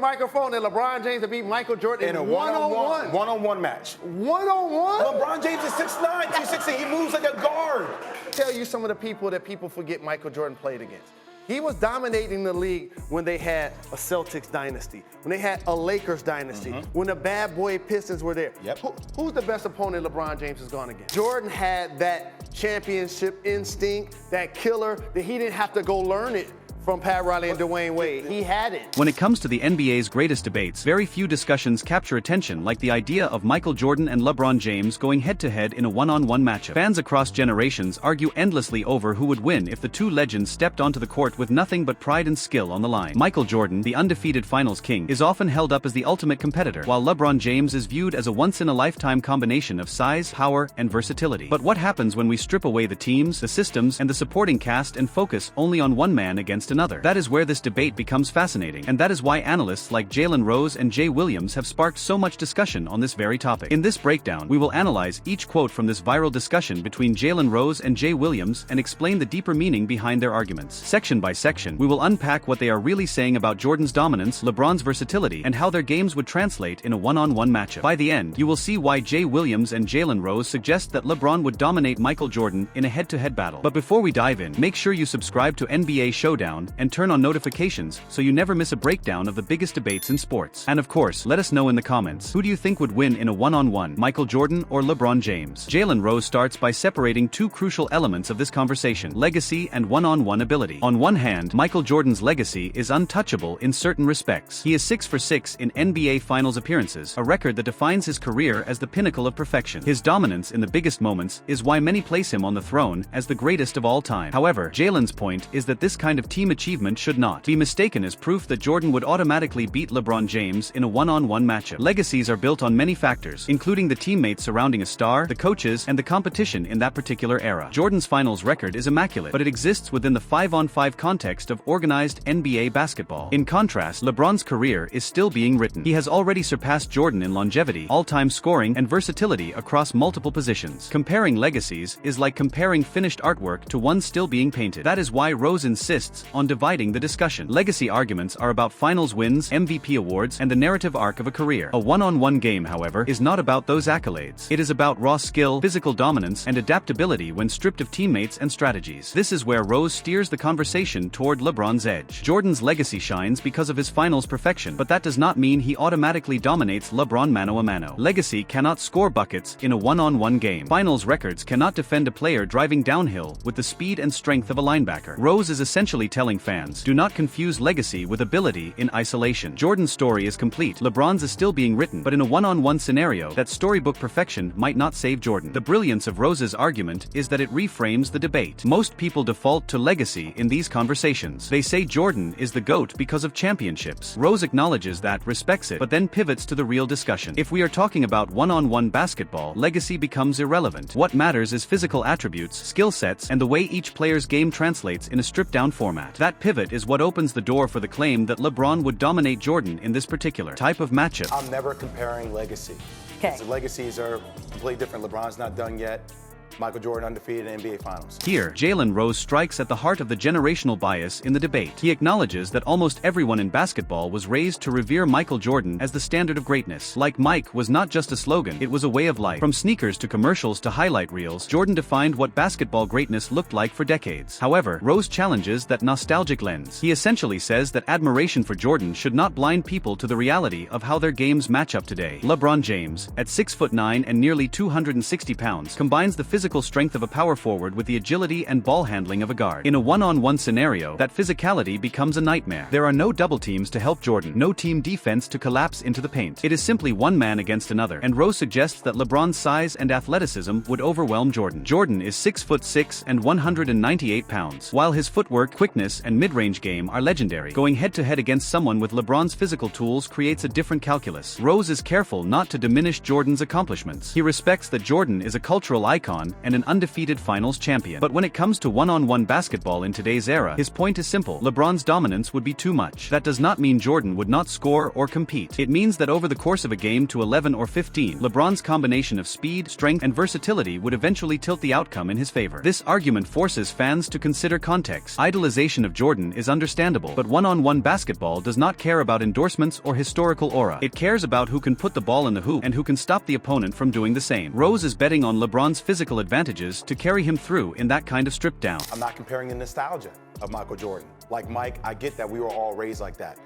microphone and LeBron James to beat Michael Jordan in a one-on-one. One-on-one match. One-on-one? LeBron James is 6'9", 260. He moves like a guard. Tell you some of the people that people forget Michael Jordan played against. He was dominating the league when they had a Celtics dynasty, when they had a Lakers dynasty, when the bad boy Pistons were there. Yep. Who's the best opponent LeBron James has gone against? Jordan had that championship instinct, that killer, that he didn't have to go learn it from Pat Riley and Dwayne Wade. He had it. When it comes to the NBA's greatest debates, very few discussions capture attention like the idea of Michael Jordan and LeBron James going head-to-head in a one-on-one matchup. Fans across generations argue endlessly over who would win if the two legends stepped onto the court with nothing but pride and skill on the line. Michael Jordan, the undefeated finals king, is often held up as the ultimate competitor, while LeBron James is viewed as a once-in-a-lifetime combination of size, power, and versatility. But what happens when we strip away the teams, the systems, and the supporting cast and focus only on one man against another? That is where this debate becomes fascinating, and that is why analysts like Jaylen Rose and Jay Williams have sparked so much discussion on this very topic. In this breakdown, we will analyze each quote from this viral discussion between Jaylen Rose and Jay Williams and explain the deeper meaning behind their arguments. Section by section, we will unpack what they are really saying about Jordan's dominance, LeBron's versatility, and how their games would translate in a one-on-one matchup. By the end, you will see why Jay Williams and Jaylen Rose suggest that LeBron would dominate Michael Jordan in a head-to-head battle. But before we dive in, make sure you subscribe to NBA Showdown and turn on notifications so you never miss a breakdown of the biggest debates in sports. And of course, let us know in the comments, who do you think would win in a one-on-one, Michael Jordan or LeBron James? Jaylen Rose starts by separating two crucial elements of this conversation: legacy and one-on-one ability. On one hand, Michael Jordan's legacy is untouchable in certain respects. He is 6 for 6 in NBA Finals appearances, a record that defines his career as the pinnacle of perfection. His dominance in the biggest moments is why many place him on the throne as the greatest of all time. However, Jaylen's point is that this kind of team achievement should not be mistaken as proof that Jordan would automatically beat LeBron James in a one-on-one matchup. Legacies are built on many factors, including the teammates surrounding a star, the coaches, and the competition in that particular era. Jordan's finals record is immaculate, but it exists within the 5-on-5 context of organized NBA basketball. In contrast, LeBron's career is still being written. He has already surpassed Jordan in longevity, all-time scoring, and versatility across multiple positions. Comparing legacies is like comparing finished artwork to one still being painted. That is why Rose insists on dividing the discussion. Legacy arguments are about finals wins, MVP awards, and the narrative arc of a career. A one-on-one game, however, is not about those accolades. It is about raw skill, physical dominance, and adaptability when stripped of teammates and strategies. This is where Rose steers the conversation toward LeBron's edge. Jordan's legacy shines because of his finals perfection, but that does not mean he automatically dominates LeBron mano a mano. Legacy cannot score buckets in a one-on-one game. Finals records cannot defend a player driving downhill with the speed and strength of a linebacker. Rose is essentially telling fans, do not confuse legacy with ability in isolation. Jordan's story is complete, LeBron's is still being written, but in a one-on-one scenario, that storybook perfection might not save Jordan. The brilliance of Rose's argument is that it reframes the debate. Most people default to legacy in these conversations. They say Jordan is the GOAT because of championships. Rose acknowledges that, respects it, but then pivots to the real discussion. If we are talking about one-on-one basketball, legacy becomes irrelevant. What matters is physical attributes, skill sets, and the way each player's game translates in a stripped-down format. That pivot is what opens the door for the claim that LeBron would dominate Jordan in this particular type of matchup. I'm never comparing legacy. Okay. The legacies are completely different. LeBron's not done yet. Michael Jordan undefeated in NBA Finals. Here, Jaylen Rose strikes at the heart of the generational bias in the debate. He acknowledges that almost everyone in basketball was raised to revere Michael Jordan as the standard of greatness. Like Mike was not just a slogan, it was a way of life. From sneakers to commercials to highlight reels, Jordan defined what basketball greatness looked like for decades. However, Rose challenges that nostalgic lens. He essentially says that admiration for Jordan should not blind people to the reality of how their games match up today. LeBron James, at 6'9" and nearly 260 pounds, combines the physical strength of a power forward with the agility and ball handling of a guard. In a one-on-one scenario, that physicality becomes a nightmare. There are no double teams to help Jordan, no team defense to collapse into the paint. It is simply one man against another, and Rose suggests that LeBron's size and athleticism would overwhelm Jordan. Jordan is 6'6" and 198 pounds. While his footwork, quickness, and mid-range game are legendary, going head-to-head against someone with LeBron's physical tools creates a different calculus. Rose is careful not to diminish Jordan's accomplishments. He respects that Jordan is a cultural icon team and an undefeated finals champion. But when it comes to one-on-one basketball in today's era, his point is simple: LeBron's dominance would be too much. That does not mean Jordan would not score or compete. It means that over the course of a game to 11 or 15, LeBron's combination of speed, strength, and versatility would eventually tilt the outcome in his favor. This argument forces fans to consider context. Idolization of Jordan is understandable, but one-on-one basketball does not care about endorsements or historical aura. It cares about who can put the ball in the hoop and who can stop the opponent from doing the same. Rose is betting on LeBron's physical advantages to carry him through in that kind of strip down. I'm not comparing the nostalgia of Michael Jordan. Like Mike, I get that we were all raised like that.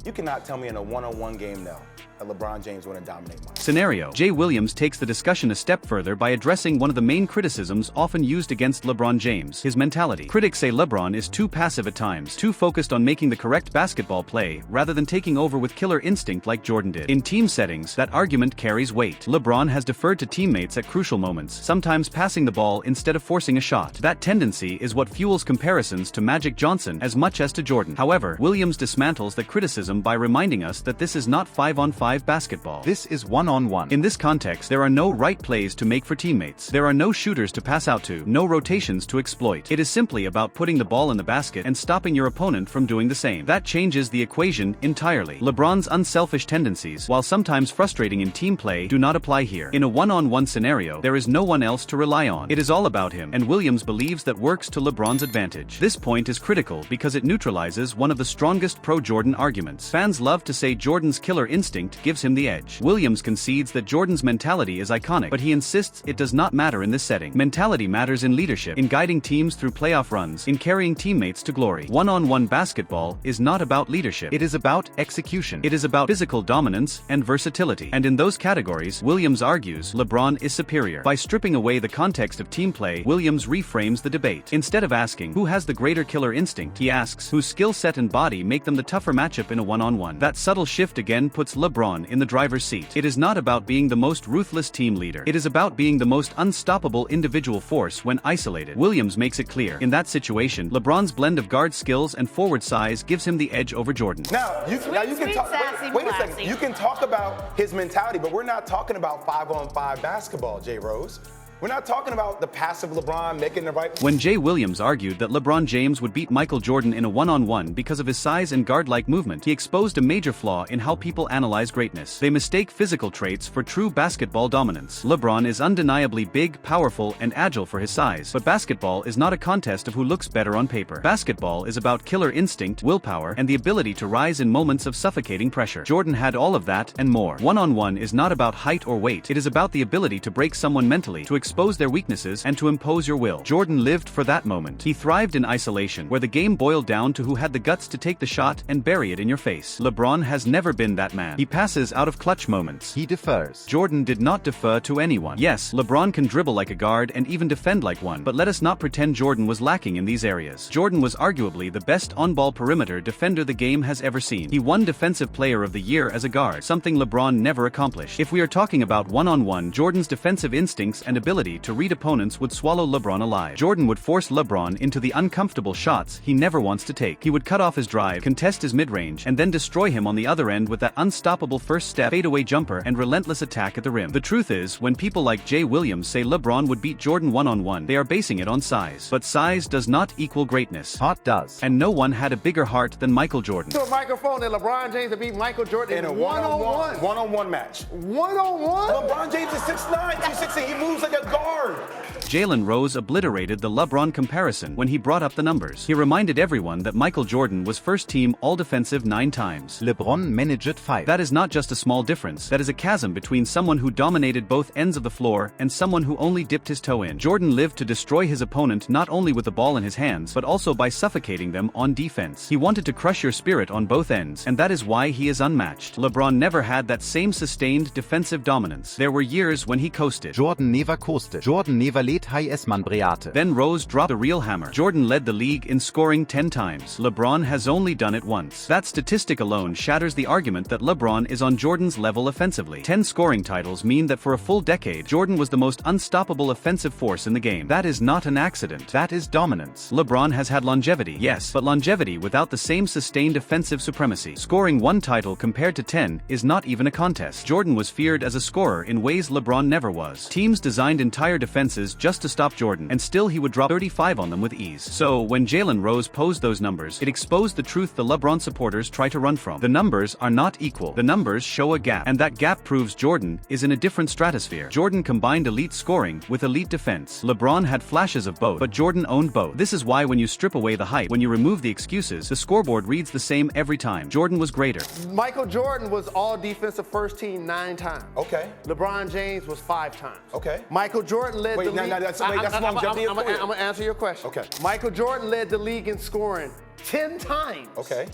You cannot tell me in a one-on-one game, though, that LeBron James wouldn't dominate mine. Scenario: Jay Williams takes the discussion a step further by addressing one of the main criticisms often used against LeBron James: his mentality. Critics say LeBron is too passive at times, too focused on making the correct basketball play rather than taking over with killer instinct like Jordan did. In team settings, that argument carries weight. LeBron has deferred to teammates at crucial moments, sometimes passing the ball instead of forcing a shot. That tendency is what fuels comparisons to Magic Johnson as much as to Jordan. However, Williams dismantles that criticism by reminding us that this is not 5-on-5 basketball. This is one-on-one. In this context, there are no right plays to make for teammates. There are no shooters to pass out to, no rotations to exploit. It is simply about putting the ball in the basket and stopping your opponent from doing the same. That changes the equation entirely. LeBron's unselfish tendencies, while sometimes frustrating in team play, do not apply here. In a one-on-one scenario, there is no one else to rely on. It is all about him, and Williams believes that works to LeBron's advantage. This point is critical because it neutralizes one of the strongest pro-Jordan arguments. Fans love to say Jordan's killer instinct gives him the edge. Williams concedes that Jordan's mentality is iconic, but he insists it does not matter in this setting. Mentality matters in leadership, in guiding teams through playoff runs, in carrying teammates to glory. One-on-one basketball is not about leadership. It is about execution. It is about physical dominance and versatility. And in those categories, Williams argues LeBron is superior. By stripping away the context of team play, Williams reframes the debate. Instead of asking who has the greater killer instinct, he asks whose skill set and body make them the tougher matchup in a one-on-one. That subtle shift again puts LeBron in the driver's seat. It is not about being the most ruthless team leader. It is about being the most unstoppable individual force when isolated. Williams makes it clear. In that situation, LeBron's blend of guard skills and forward size gives him the edge over Jordan. Now you can talk. Wait a second. You can talk about his mentality, but we're not talking about 5-on-5 basketball, Jay Rose. We're not talking about the passive LeBron making the right. When Jay Williams argued that LeBron James would beat Michael Jordan in a one-on-one because of his size and guard-like movement, he exposed a major flaw in how people analyze greatness. They mistake physical traits for true basketball dominance. LeBron is undeniably big, powerful, and agile for his size, but basketball is not a contest of who looks better on paper. Basketball is about killer instinct, willpower, and the ability to rise in moments of suffocating pressure. Jordan had all of that and more. One-on-one is not about height or weight. It is about the ability to break someone mentally, to expose their weaknesses, and to impose your will. Jordan lived for that moment. He thrived in isolation, where the game boiled down to who had the guts to take the shot and bury it in your face. LeBron has never been that man. He passes out of clutch moments. He defers. Jordan did not defer to anyone. Yes, LeBron can dribble like a guard and even defend like one, but let us not pretend Jordan was lacking in these areas. Jordan was arguably the best on-ball perimeter defender the game has ever seen. He won Defensive Player of the Year as a guard, something LeBron never accomplished. If we are talking about one-on-one, Jordan's defensive instincts and ability to read opponents would swallow LeBron alive. Jordan would force LeBron into the uncomfortable shots he never wants to take. He would cut off his drive, contest his mid-range, and then destroy him on the other end with that unstoppable first step, fadeaway jumper, and relentless attack at the rim. The truth is, when people like Jay Williams say LeBron would beat Jordan one-on-one, they are basing it on size. But size does not equal greatness. Heart does. And no one had a bigger heart than Michael Jordan. To a microphone that LeBron James to beat Michael Jordan In a one-on-one match. One-on-one? LeBron James is 6'9", 260. He moves like a guard. Jaylen Rose obliterated the LeBron comparison when he brought up the numbers. He reminded everyone that Michael Jordan was first-team All-Defensive 9 times. LeBron managed 5. That is not just a small difference. That is a chasm between someone who dominated both ends of the floor and someone who only dipped his toe in. Jordan lived to destroy his opponent not only with the ball in his hands, but also by suffocating them on defense. He wanted to crush your spirit on both ends, and that is why he is unmatched. LeBron never had that same sustained defensive dominance. There were years when he coasted. Jordan never coasted. Jordan never let man Breate. Then Rose dropped the real hammer. Jordan led the league in scoring 10 times. LeBron has only done it once. That statistic alone shatters the argument that LeBron is on Jordan's level offensively. 10 scoring titles mean that for a full decade, Jordan was the most unstoppable offensive force in the game. That is not an accident. That is dominance. LeBron has had longevity, yes, but longevity without the same sustained offensive supremacy. Scoring 1 title compared to 10 is not even a contest. Jordan was feared as a scorer in ways LeBron never was. Teams designed entire defenses just just to stop Jordan, and still he would drop 35 on them with ease. So, when Jaylen Rose posed those numbers, it exposed the truth the LeBron supporters try to run from. The numbers are not equal. The numbers show a gap, and that gap proves Jordan is in a different stratosphere. Jordan combined elite scoring with elite defense. LeBron had flashes of both, but Jordan owned both. This is why when you strip away the hype, when you remove the excuses, the scoreboard reads the same every time. Jordan was greater. Michael Jordan was all defensive first team 9 times. Okay. LeBron James was 5 times. Okay. Michael Jordan led the league. That's longevity of career. I'm going to answer your question. Okay. Michael Jordan led the league in scoring 10 times. Okay.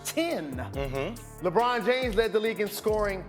10. LeBron James led the league in scoring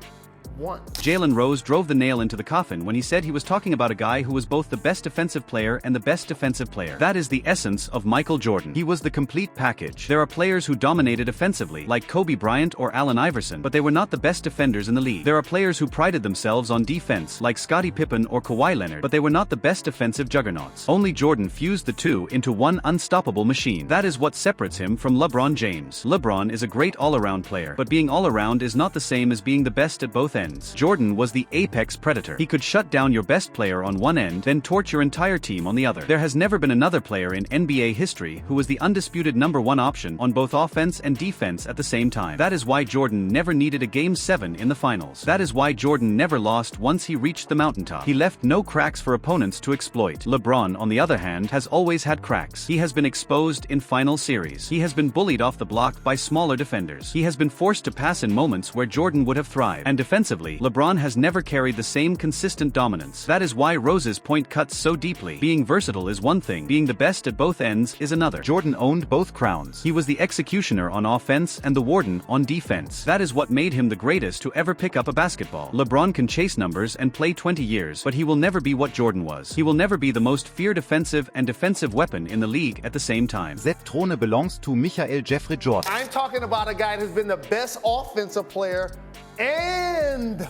1. Jaylen Rose drove the nail into the coffin when he said he was talking about a guy who was both the best defensive player and the best defensive player. That is the essence of Michael Jordan. He was the complete package. There are players who dominated offensively, like Kobe Bryant or Allen Iverson, but they were not the best defenders in the league. There are players who prided themselves on defense, like Scottie Pippen or Kawhi Leonard, but they were not the best defensive juggernauts. Only Jordan fused the two into one unstoppable machine. That is what separates him from LeBron James. LeBron is a great all-around player, but being all-around is not the same as being the best at both ends. Jordan was the apex predator. He could shut down your best player on one end, then torch your entire team on the other. There has never been another player in NBA history who was the undisputed #1 option on both offense and defense at the same time. That is why Jordan never needed a Game 7 in the finals. That is why Jordan never lost once he reached the mountaintop. He left no cracks for opponents to exploit. LeBron, on the other hand, has always had cracks. He has been exposed in final series. He has been bullied off the block by smaller defenders. He has been forced to pass in moments where Jordan would have thrived. And defensively, LeBron has never carried the same consistent dominance. That is why Rose's point cuts so deeply. Being versatile is one thing, being the best at both ends is another. Jordan owned both crowns. He was the executioner on offense and the warden on defense. That is what made him the greatest to ever pick up a basketball. LeBron can chase numbers and play 20 years, but he will never be what Jordan was. He will never be the most feared offensive and defensive weapon in the league at the same time. That throne belongs to Michael Jeffrey Jordan. I'm talking about a guy who's been the best offensive player and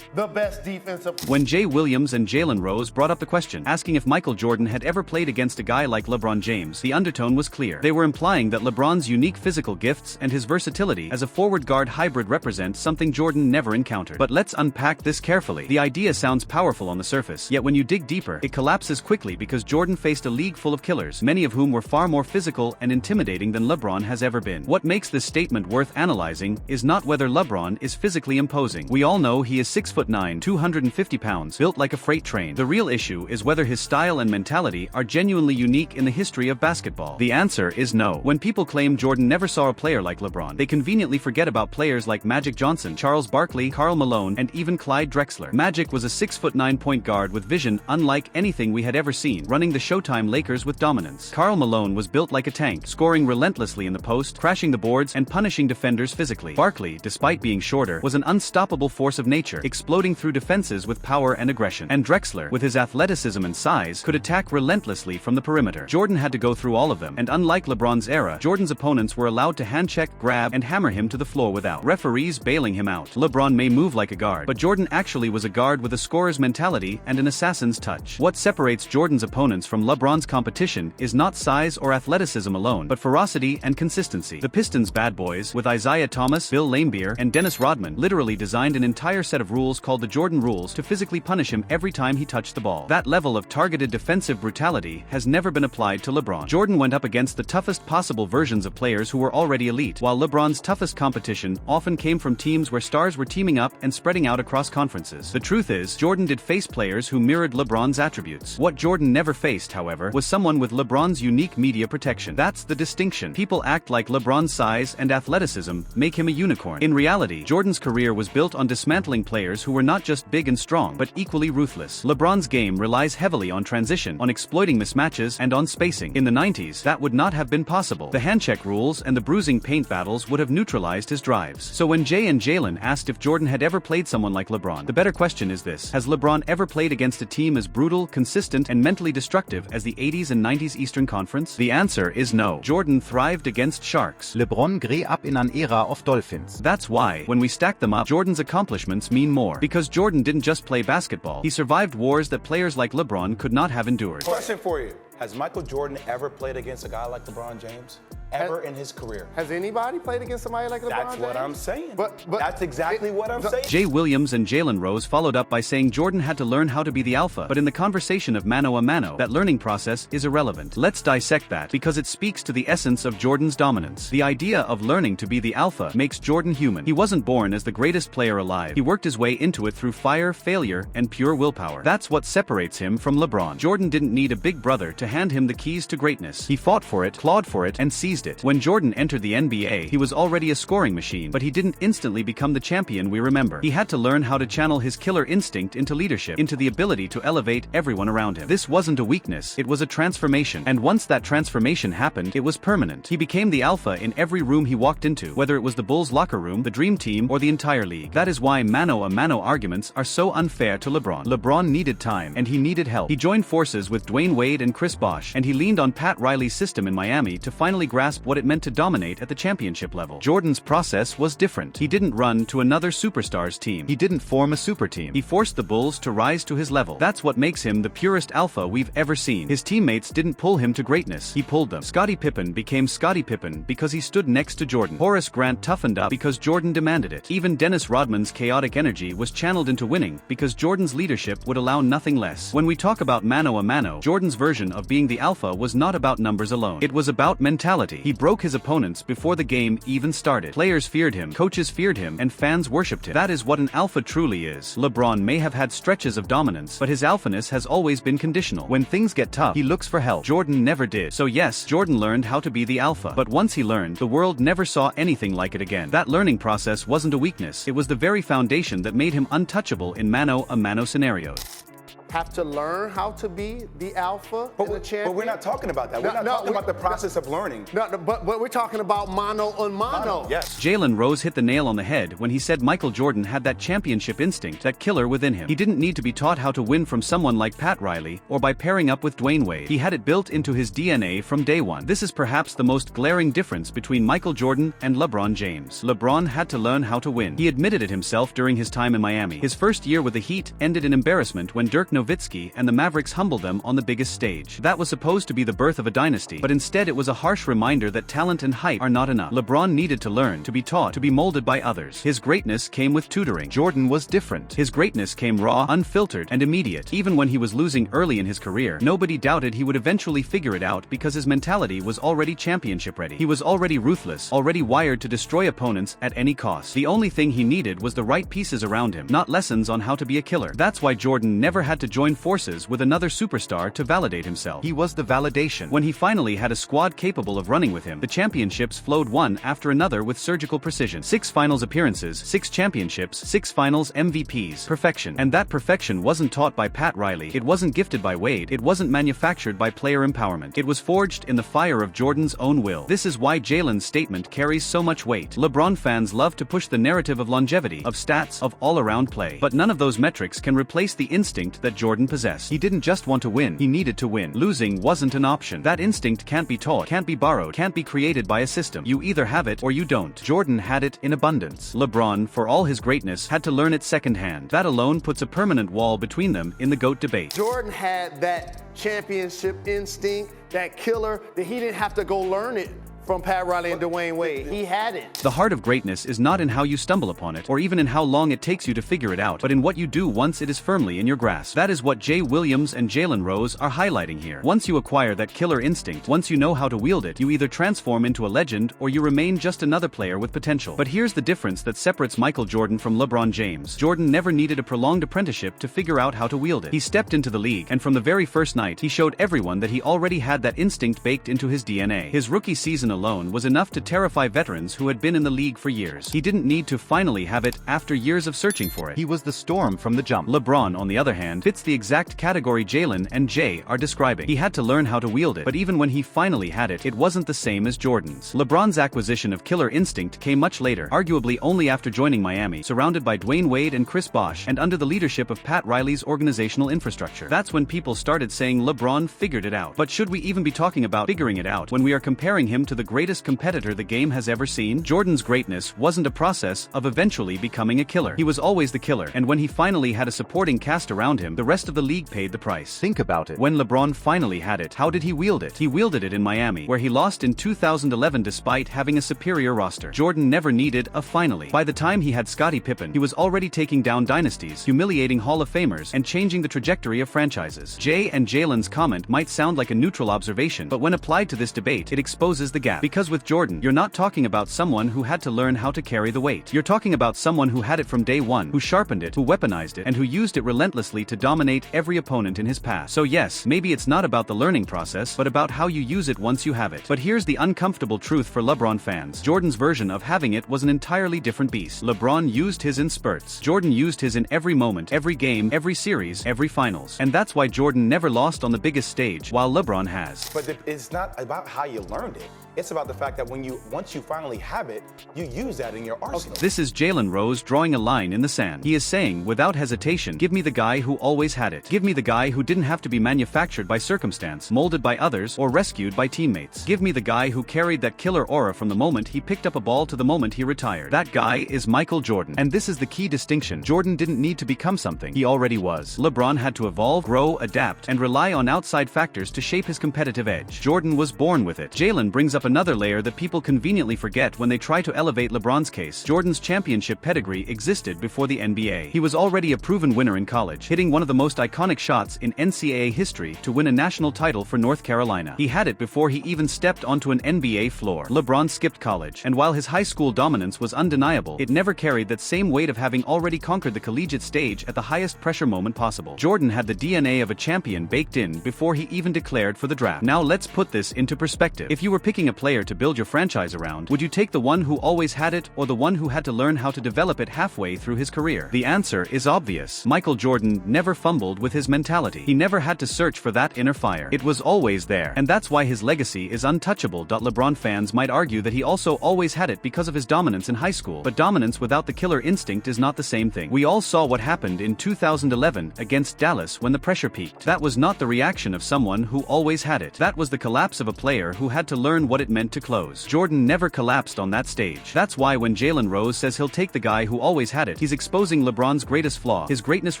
the best defensive. When Jay Williams and Jaylen Rose brought up the question, asking if Michael Jordan had ever played against a guy like LeBron James, the undertone was clear. They were implying that LeBron's unique physical gifts and his versatility as a forward-guard hybrid represent something Jordan never encountered. But let's unpack this carefully. The idea sounds powerful on the surface, yet when you dig deeper, it collapses quickly because Jordan faced a league full of killers, many of whom were far more physical and intimidating than LeBron has ever been. What makes this statement worth analyzing is not whether LeBron is physically imposing. We all know he is 6'9", 250 pounds, built like a freight train. The real issue is whether his style and mentality are genuinely unique in the history of basketball. The answer is no. When people claim Jordan never saw a player like LeBron, they conveniently forget about players like Magic Johnson, Charles Barkley, Karl Malone, and even Clyde Drexler. Magic was a 6'9" point guard with vision unlike anything we had ever seen, running the Showtime Lakers with dominance. Karl Malone was built like a tank, scoring relentlessly in the post, crashing the boards, and punishing defenders physically. Barkley, despite being shorter, was an unstoppable force of nature, exploding through defenses with power and aggression. And Drexler, with his athleticism and size, could attack relentlessly from the perimeter. Jordan had to go through all of them, and unlike LeBron's era, Jordan's opponents were allowed to handcheck, grab, and hammer him to the floor without referees bailing him out. LeBron may move like a guard, but Jordan actually was a guard with a scorer's mentality and an assassin's touch. What separates Jordan's opponents from LeBron's competition is not size or athleticism alone, but ferocity and consistency. The Pistons' bad boys, with Isaiah Thomas, Bill Laimbeer, and Dennis Rodman, literally designed an entire set of rules called the Jordan rules to physically punish him every time he touched the ball. That level of targeted defensive brutality has never been applied to LeBron. Jordan went up against the toughest possible versions of players who were already elite, while LeBron's toughest competition often came from teams where stars were teaming up and spreading out across conferences. The truth is, Jordan did face players who mirrored LeBron's attributes. What Jordan never faced, however, was someone with LeBron's unique media protection. That's the distinction. People act like LeBron's size and athleticism make him a unicorn. In reality, Jordan's career was built on dismantling players who were not just big and strong, but equally ruthless. LeBron's game relies heavily on transition, on exploiting mismatches, and on spacing. In the 90s, that would not have been possible. The handcheck rules and the bruising paint battles would have neutralized his drives. So when Jay and Jaylen asked if Jordan had ever played someone like LeBron, the better question is this: has LeBron ever played against a team as brutal, consistent, and mentally destructive as the 80s and 90s Eastern Conference? The answer is no. Jordan thrived against sharks. LeBron grew up in an era of dolphins. That's why, when we stack them up, Jordan's accomplishments mean more. Because Jordan didn't just play basketball, he survived wars that players like LeBron could not have endured. Question for you: has Michael Jordan ever played against a guy like LeBron James? ever in his career. Has anybody played against somebody like LeBron That's James? what I'm saying. But that's exactly what I'm saying. Jay Williams and Jaylen Rose followed up by saying Jordan had to learn how to be the alpha, but in the conversation of mano a mano, that learning process is irrelevant. Let's dissect that, because it speaks to the essence of Jordan's dominance. The idea of learning to be the alpha makes Jordan human. He wasn't born as the greatest player alive. He worked his way into it through fire, failure, and pure willpower. That's what separates him from LeBron. Jordan didn't need a big brother to hand him the keys to greatness. He fought for it, clawed for it, and seized it. When Jordan entered the NBA, he was already a scoring machine, but he didn't instantly become the champion we remember. He had to learn how to channel his killer instinct into leadership, into the ability to elevate everyone around him. This wasn't a weakness, it was a transformation. And once that transformation happened, it was permanent. He became the alpha in every room he walked into, whether it was the Bulls' locker room, the Dream Team, or the entire league. That is why mano a mano arguments are so unfair to LeBron. LeBron needed time, and he needed help. He joined forces with Dwayne Wade and Chris Bosh, and he leaned on Pat Riley's system in Miami to finally grasp what it meant to dominate at the championship level. Jordan's process was different. He didn't run to another superstar's team. He didn't form a super team. He forced the Bulls to rise to his level. That's what makes him the purest alpha we've ever seen. His teammates didn't pull him to greatness. He pulled them. Scottie Pippen became Scottie Pippen because he stood next to Jordan. Horace Grant toughened up because Jordan demanded it. Even Dennis Rodman's chaotic energy was channeled into winning because Jordan's leadership would allow nothing less. When we talk about mano a mano, Jordan's version of being the alpha was not about numbers alone. It was about mentality. He broke his opponents before the game even started. Players feared him, coaches feared him, and fans worshipped him. That is what an alpha truly is. LeBron may have had stretches of dominance, but his alphaness has always been conditional. When things get tough, he looks for help. Jordan never did. So yes, Jordan learned how to be the alpha. But once he learned, the world never saw anything like it again. That learning process wasn't a weakness. It was the very foundation that made him untouchable in mano a mano scenarios. Have to learn how to be the alpha and the champion. But we're not talking about that. We're not talking about the process of learning. But we're talking about mano on mano. Yes. Jaylen Rose hit the nail on the head when he said Michael Jordan had that championship instinct, that killer within him. He didn't need to be taught how to win from someone like Pat Riley or by pairing up with Dwayne Wade. He had it built into his DNA from day one. This is perhaps the most glaring difference between Michael Jordan and LeBron James. LeBron had to learn how to win. He admitted it himself during his time in Miami. His first year with the Heat ended in embarrassment when Dirk Nowitzki and the Mavericks humbled them on the biggest stage. That was supposed to be the birth of a dynasty, but instead it was a harsh reminder that talent and hype are not enough. LeBron needed to learn, to be taught, to be molded by others. His greatness came with tutoring. Jordan was different. His greatness came raw, unfiltered, and immediate. Even when he was losing early in his career, nobody doubted he would eventually figure it out because his mentality was already championship ready. He was already ruthless, already wired to destroy opponents at any cost. The only thing he needed was the right pieces around him, not lessons on how to be a killer. That's why Jordan never had to join forces with another superstar to validate himself. He was the validation. When he finally had a squad capable of running with him, the championships flowed one after another with surgical precision. 6 finals appearances, 6 championships, 6 finals MVPs. Perfection. And that perfection wasn't taught by Pat Riley. It wasn't gifted by Wade. It wasn't manufactured by player empowerment. It was forged in the fire of Jordan's own will. This is why Jaylen's statement carries so much weight. LeBron fans love to push the narrative of longevity, of stats, of all-around play. But none of those metrics can replace the instinct that Jordan possessed. He didn't just want to win, he needed to win. Losing wasn't an option. That instinct can't be taught, can't be borrowed, can't be created by a system. You either have it or you don't. Jordan had it in abundance. LeBron, for all his greatness, had to learn it secondhand. That alone puts a permanent wall between them in the GOAT debate. Jordan had that championship instinct, that killer, that he didn't have to go learn it from Pat Riley and Dwayne Wade. He had it. The heart of greatness is not in how you stumble upon it, or even in how long it takes you to figure it out, but in what you do once it is firmly in your grasp. That is what Jay Williams and Jaylen Rose are highlighting here. Once you acquire that killer instinct, once you know how to wield it, you either transform into a legend or you remain just another player with potential. But here's the difference that separates Michael Jordan from LeBron James. Jordan never needed a prolonged apprenticeship to figure out how to wield it. He stepped into the league, and from the very first night, he showed everyone that he already had that instinct baked into his DNA. His rookie season alone was enough to terrify veterans who had been in the league for years. He didn't need to finally have it after years of searching for it. He was the storm from the jump. LeBron, on the other hand, fits the exact category Jaylen and Jay are describing. He had to learn how to wield it, but even when he finally had it, it wasn't the same as Jordan's. LeBron's acquisition of killer instinct came much later, arguably only after joining Miami, surrounded by Dwayne Wade and Chris Bosh, and under the leadership of Pat Riley's organizational infrastructure. That's when people started saying LeBron figured it out. But should we even be talking about figuring it out when we are comparing him to the the greatest competitor the game has ever seen? Jordan's greatness wasn't a process of eventually becoming a killer. He was always the killer, and when he finally had a supporting cast around him, the rest of the league paid the price. Think about it. When LeBron finally had it, how did he wield it? He wielded it in Miami, where he lost in 2011 despite having a superior roster. Jordan never needed a finally. By the time he had Scottie Pippen, he was already taking down dynasties, humiliating Hall of Famers, and changing the trajectory of franchises. Jay and Jaylen's comment might sound like a neutral observation, but when applied to this debate, it exposes the gap. Because with Jordan, you're not talking about someone who had to learn how to carry the weight. You're talking about someone who had it from day one, who sharpened it, who weaponized it, and who used it relentlessly to dominate every opponent in his path. So yes, maybe it's not about the learning process, but about how you use it once you have it. But here's the uncomfortable truth for LeBron fans. Jordan's version of having it was an entirely different beast. LeBron used his in spurts. Jordan used his in every moment, every game, every series, every finals. And that's why Jordan never lost on the biggest stage, while LeBron has. But it's not about how you learned it. It's about the fact that once you finally have it, you use that in your arsenal. This is Jaylen Rose drawing a line in the sand. He is saying, without hesitation, give me the guy who always had it. Give me the guy who didn't have to be manufactured by circumstance, molded by others, or rescued by teammates. Give me the guy who carried that killer aura from the moment he picked up a ball to the moment he retired. That guy is Michael Jordan. And this is the key distinction. Jordan didn't need to become something. He already was. LeBron had to evolve, grow, adapt, and rely on outside factors to shape his competitive edge. Jordan was born with it. Jaylen brings up another layer that people conveniently forget when they try to elevate LeBron's case. Jordan's championship pedigree existed before the NBA. He was already a proven winner in college, hitting one of the most iconic shots in NCAA history to win a national title for North Carolina. He had it before he even stepped onto an NBA floor. LeBron skipped college, and while his high school dominance was undeniable, it never carried that same weight of having already conquered the collegiate stage at the highest pressure moment possible. Jordan had the DNA of a champion baked in before he even declared for the draft. Now let's put this into perspective. If you were picking a player to build your franchise around, would you take the one who always had it or the one who had to learn how to develop it halfway through his career? The answer is obvious. Michael Jordan never fumbled with his mentality. He never had to search for that inner fire. It was always there, and that's why his legacy is untouchable. LeBron fans might argue that he also always had it because of his dominance in high school, but dominance without the killer instinct is not the same thing. We all saw what happened in 2011 against Dallas when the pressure peaked. That was not the reaction of someone who always had it. That was the collapse of a player who had to learn what it meant to close. Jordan never collapsed on that stage. That's why when Jaylen Rose says he'll take the guy who always had it, he's exposing LeBron's greatest flaw. His greatness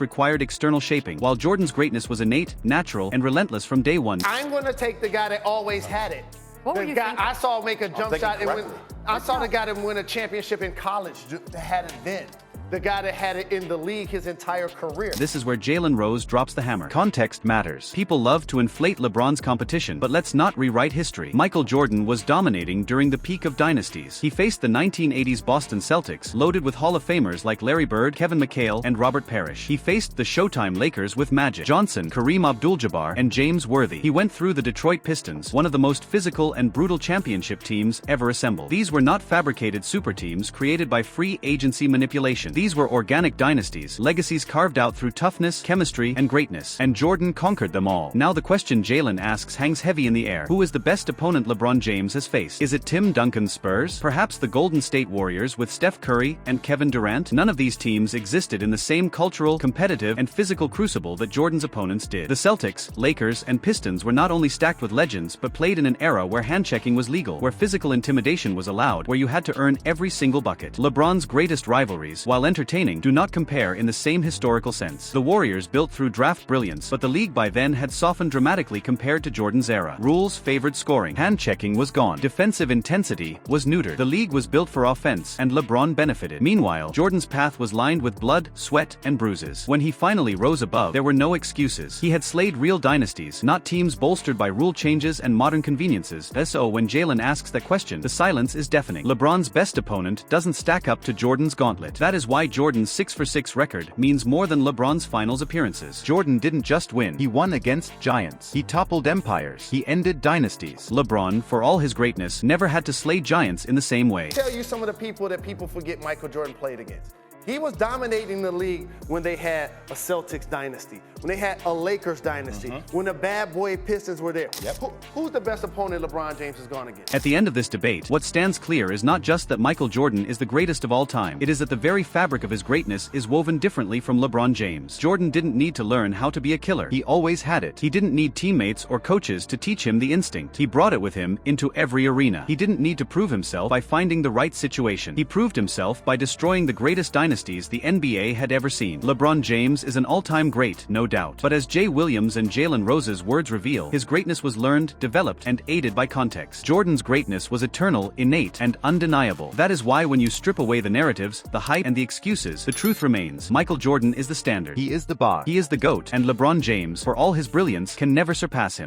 required external shaping, while Jordan's greatness was innate, natural, and relentless from day one. I'm going to take the guy that always had it. What were The you guy thinking? I saw make a jump shot and win. correctly. I saw the guy that win a championship in college that had it then. The guy that had it in the league his entire career. This is where Jaylen Rose drops the hammer. Context matters. People love to inflate LeBron's competition, but let's not rewrite history. Michael Jordan was dominating during the peak of dynasties. He faced the 1980s Boston Celtics, loaded with Hall of Famers like Larry Bird, Kevin McHale, and Robert Parrish. He faced the Showtime Lakers with Magic Johnson, Kareem Abdul-Jabbar, and James Worthy. He went through the Detroit Pistons, one of the most physical and brutal championship teams ever assembled. These were not fabricated super teams created by free agency manipulation. These were organic dynasties, legacies carved out through toughness, chemistry, and greatness. And Jordan conquered them all. Now the question Jaylen asks hangs heavy in the air. Who is the best opponent LeBron James has faced? Is it Tim Duncan's Spurs? Perhaps the Golden State Warriors with Steph Curry and Kevin Durant? None of these teams existed in the same cultural, competitive, and physical crucible that Jordan's opponents did. The Celtics, Lakers, and Pistons were not only stacked with legends, but played in an era where handchecking was legal, where physical intimidation was allowed, where you had to earn every single bucket. LeBron's greatest rivalries, while entertaining, do not compare in the same historical sense. The Warriors built through draft brilliance, but the league by then had softened dramatically compared to Jordan's era. Rules favored scoring. Hand-checking was gone. Defensive intensity was neutered. The league was built for offense, and LeBron benefited. Meanwhile, Jordan's path was lined with blood, sweat, and bruises. When he finally rose above, there were no excuses. He had slayed real dynasties, not teams bolstered by rule changes and modern conveniences. So when Jaylen asks that question, the silence is deafening. LeBron's best opponent doesn't stack up to Jordan's gauntlet. That is why Jordan's 6-for-6 record means more than LeBron's finals appearances. Jordan didn't just win. He won against giants. He toppled empires. He ended dynasties. LeBron, for all his greatness, never had to slay giants in the same way. Tell you some of the people that people forget Michael Jordan played against. He was dominating the league when they had a Celtics dynasty, when they had a Lakers dynasty, when the bad boy Pistons were there. Yep. Who's the best opponent LeBron James has gone against? At the end of this debate, what stands clear is not just that Michael Jordan is the greatest of all time, it is that the very fabric of his greatness is woven differently from LeBron James. Jordan didn't need to learn how to be a killer. He always had it. He didn't need teammates or coaches to teach him the instinct. He brought it with him into every arena. He didn't need to prove himself by finding the right situation. He proved himself by destroying the greatest dynasties the NBA had ever seen. LeBron James is an all-time great, no doubt. But as Jay Williams and Jaylen Rose's words reveal, his greatness was learned, developed, and aided by context. Jordan's greatness was eternal, innate, and undeniable. That is why when you strip away the narratives, the hype, and the excuses, the truth remains. Michael Jordan is the standard. He is the bar. He is the GOAT, and LeBron James, for all his brilliance, can never surpass him.